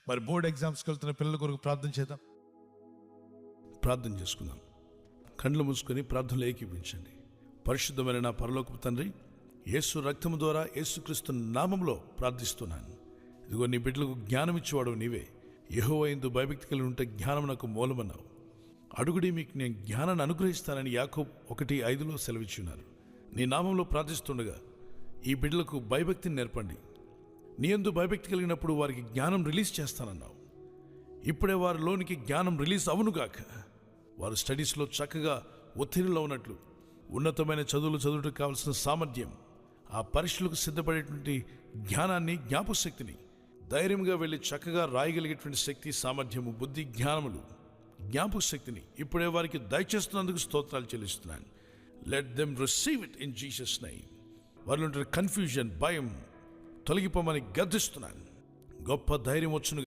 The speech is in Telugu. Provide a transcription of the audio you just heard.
మరి బోర్డ్ ఎగ్జామ్స్కి వెళ్తున్న పిల్లల కొరకు ప్రార్థన చేద్దాం. ప్రార్థన చేసుకుందాం. కండ్లు మూసుకొని ప్రార్థనలు ఏకీపించండి. పరిశుద్ధమైన నా పరలోకపు తండ్రి, యేసు రక్తము ద్వారా యేసుక్రీస్తు నామంలో ప్రార్థిస్తున్నాను. ఇదిగో నీ బిడ్డలకు జ్ఞానం ఇచ్చేవాడు నీవే. యెహోవా యందు భయభక్తి కలిగి ఉంటే జ్ఞానం నాకు మూలమన్నావు. అడుగుడి మీకు నేను జ్ఞానాన్ని అనుగ్రహిస్తానని యాకోబు 1:5 సెలవిచ్చున్నారు. నీ నామంలో ప్రార్థిస్తుండగా ఈ బిడ్డలకు భయభక్తిని నేర్పండి. నీ యందు భయభక్తి కలిగినప్పుడు వారికి జ్ఞానం రిలీజ్ చేస్తానన్నావు. ఇప్పుడే వారిలోనికి జ్ఞానం రిలీజ్ అవునుగాక. వారు స్టడీస్లో చక్కగా ఉత్తీర్ణులు ఉన్నట్లు, ఉన్నతమైన చదువులు చదువుటకు కావలసిన సామర్థ్యం, ఆ పరీక్షలకు సిద్ధపడేటువంటి జ్ఞానాన్ని, జ్ఞాపశక్తిని, ధైర్యంగా వెళ్ళి చక్కగా రాయగలిగేటువంటి శక్తి, సామర్థ్యము, బుద్ధి, జ్ఞానములు, జ్ఞాపశక్తిని ఇప్పుడే వారికి దయచేస్తున్నందుకు స్తోత్రాలు చెల్లిస్తున్నాను. Let them receive it in Jesus name. వారిలో కన్ఫ్యూజన్, భయం తొలగిపోమని గద్దిస్తున్నాను. గొప్ప ధైర్యం వచ్చును